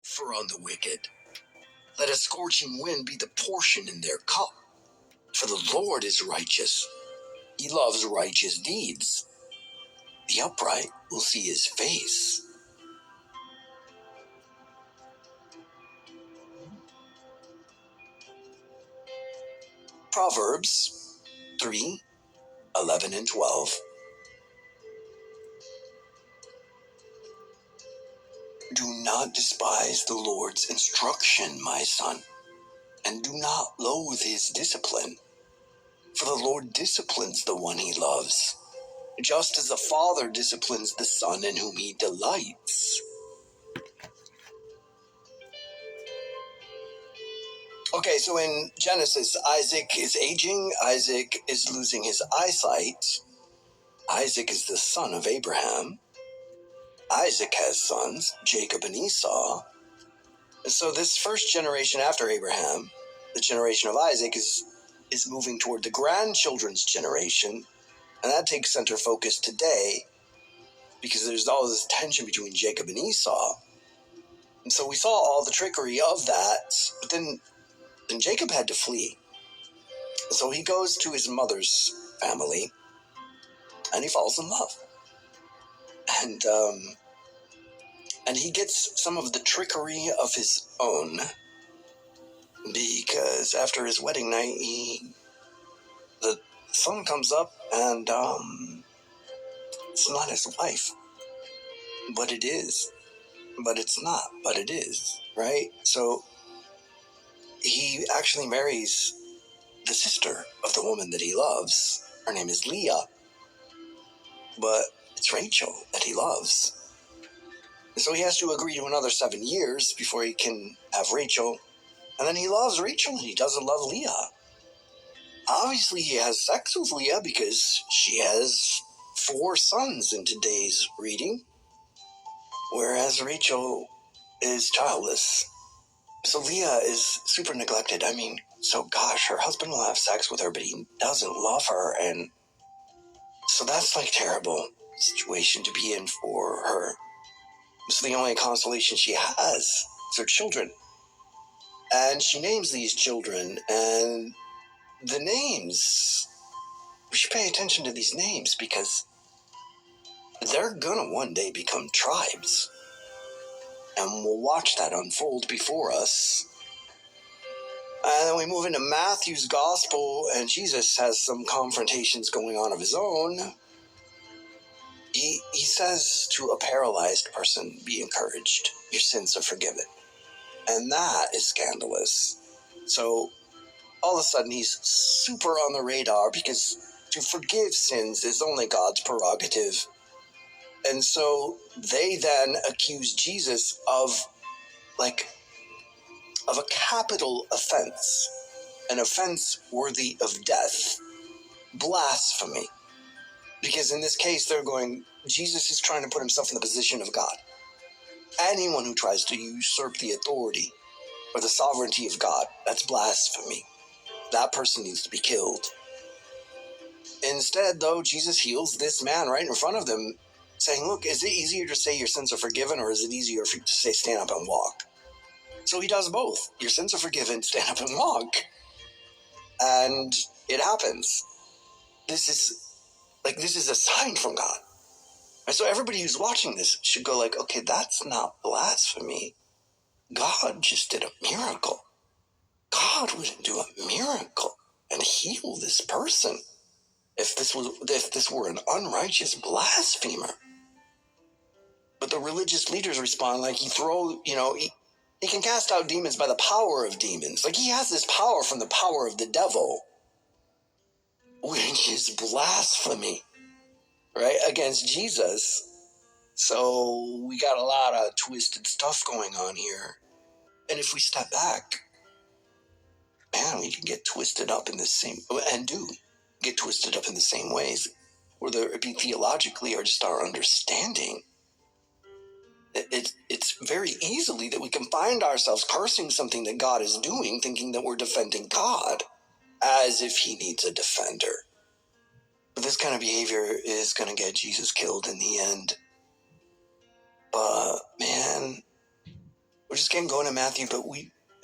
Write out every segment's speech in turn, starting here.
For on the wicked, let a scorching wind be the portion in their cup. For the Lord is righteous. He loves righteous deeds. The upright will see his face. Proverbs 3:11 and 12. Do not despise the Lord's instruction, my son, and do not loathe his discipline. For the Lord disciplines the one he loves, just as a father disciplines the son in whom he delights. Okay, so in Genesis, Isaac is aging. Isaac is losing his eyesight. Isaac is the son of Abraham. Isaac has sons, Jacob and Esau. And so this first generation after Abraham, the generation of Isaac, is moving toward the grandchildren's generation. And that takes center focus today because there's all this tension between Jacob and Esau. And so we saw all the trickery of that, but then Jacob had to flee. So he goes to his mother's family and he falls in love. And he gets some of the trickery of his own because after his wedding night, the sun comes up and it's not his wife, but it is. But it's not, but it is, right? So he actually marries the sister of the woman that he loves. Her name is Leah, but it's Rachel that he loves. So he has to agree to another 7 years before he can have Rachel. And then he loves Rachel and he doesn't love Leah. Obviously, he has sex with Leah because she has 4 sons in today's reading, whereas Rachel is childless. So Leah is super neglected. I mean, so gosh, her husband will have sex with her, but he doesn't love her. And so that's like terrible situation to be in for her. So the only consolation she has is her children. And she names these children, and the names, we should pay attention to these names because they're gonna one day become tribes. And we'll watch that unfold before us. And then we move into Matthew's gospel, and Jesus has some confrontations going on of his own. He says to a paralyzed person, be encouraged, your sins are forgiven. And that is scandalous. So all of a sudden he's super on the radar because to forgive sins is only God's prerogative. And so they then accuse Jesus of a capital offense, an offense worthy of death, blasphemy. Because in this case, they're going, Jesus is trying to put himself in the position of God. Anyone who tries to usurp the authority or the sovereignty of God, that's blasphemy. That person needs to be killed. Instead, though, Jesus heals this man right in front of them, saying, look, is it easier to say your sins are forgiven, or is it easier to say stand up and walk? So he does both. Your sins are forgiven, stand up and walk. And it happens. This is a sign from God. And so everybody who's watching this should go like, okay, that's not blasphemy. God just did a miracle. God wouldn't do a miracle and heal this person if this were an unrighteous blasphemer. But the religious leaders respond like he can cast out demons by the power of demons. Like he has this power from the power of the devil, which is blasphemy, right, against Jesus. So we got a lot of twisted stuff going on here. And if we step back, man, we can get twisted up in the same, and do get twisted up in the same ways, whether it be theologically or just our understanding. It's very easily that we can find ourselves cursing something that God is doing, thinking that we're defending God as if he needs a defender. But this kind of behavior is going to get Jesus killed in the end. But man, we're just getting going in Matthew, but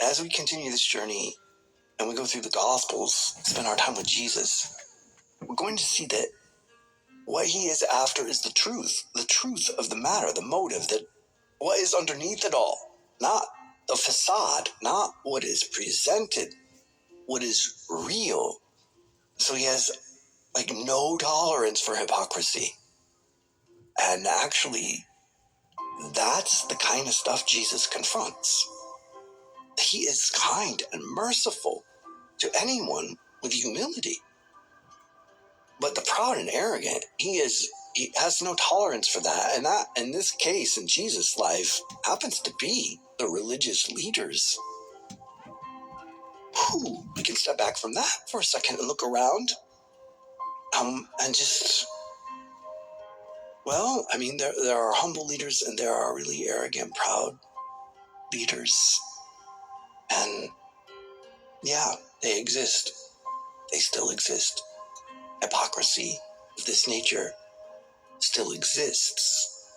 as we continue this journey and we go through the Gospels, spend our time with Jesus, we're going to see that what he is after is the truth of the matter, the motive, that what is underneath it all, not the facade, not what is presented, what is real. So he has no tolerance for hypocrisy. And actually, that's the kind of stuff Jesus confronts. He is kind and merciful to anyone with humility. But the proud and arrogant, he has no tolerance for that. And that, in this case, in Jesus' life, happens to be the religious leaders. We can step back from that for a second and look around. And just, there are humble leaders and there are really arrogant, proud leaders. And yeah, they exist. They still exist. Hypocrisy of this nature still exists.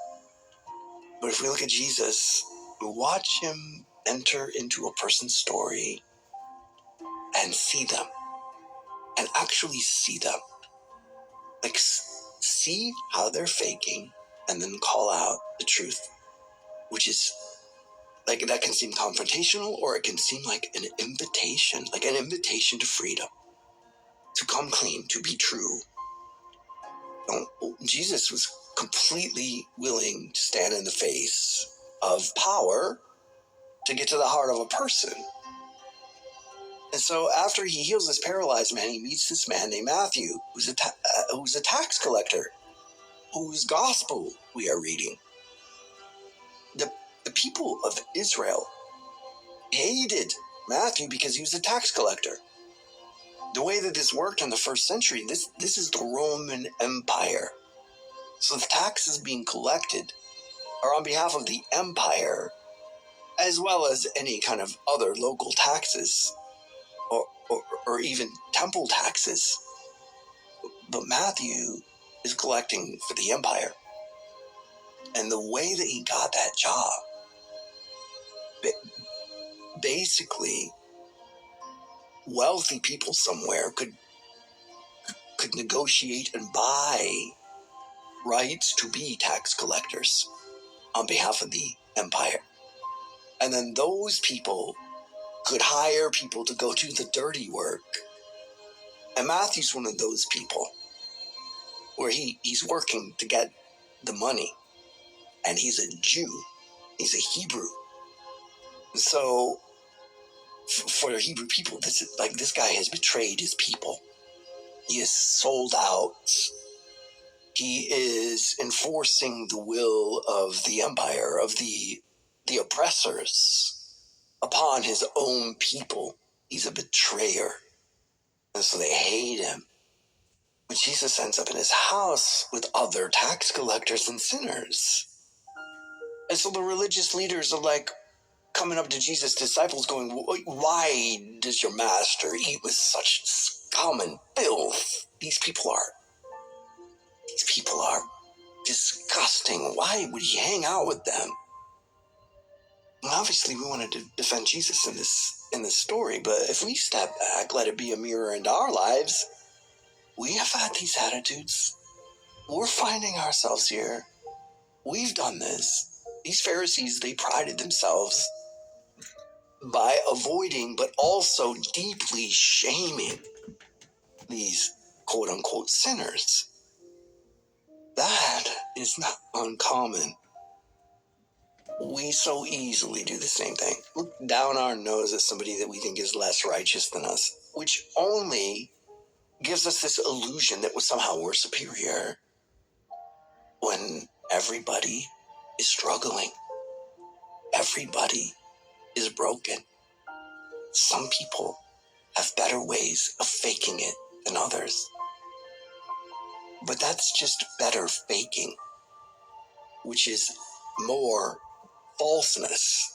But if we look at Jesus, we watch him enter into a person's story and see them, and actually see them. See how they're faking and then call out the truth, which is that can seem confrontational, or it can seem like an invitation to freedom, to come clean, to be true. Jesus was completely willing to stand in the face of power to get to the heart of a person. And so after he heals this paralyzed man, he meets this man named Matthew, who's a tax collector, whose gospel we are reading. The people of Israel hated Matthew because he was a tax collector. The way that this worked in the first century, this is the Roman Empire. So the taxes being collected are on behalf of the empire, as well as any kind of other local taxes, or even temple taxes. But Matthew is collecting for the empire. And the way that he got that job, basically, wealthy people somewhere could negotiate and buy rights to be tax collectors on behalf of the empire. And then those people could hire people to go do the dirty work. And Matthew's one of those people where he's working to get the money. And he's a Jew. He's a Hebrew. So for the Hebrew people, this guy has betrayed his people. He is sold out. He is enforcing the will of the empire, of the oppressors, upon his own people. He's a betrayer. And so they hate him. But Jesus ends up in his house with other tax collectors and sinners. And so the religious leaders are coming up to Jesus' disciples going, why does your master eat with such scum and filth? These people are disgusting. Why would he hang out with them? And obviously we wanted to defend Jesus in this story, but if we step back, let it be a mirror into our lives, we have had these attitudes. We're finding ourselves here. We've done this. These Pharisees, they prided themselves by avoiding, but also deeply shaming these quote-unquote sinners. That is not uncommon. We so easily do the same thing. Look down our nose at somebody that we think is less righteous than us, which only gives us this illusion that somehow we're superior, when everybody is struggling. Everybody is broken. Some people have better ways of faking it than others. But that's just better faking, which is more falseness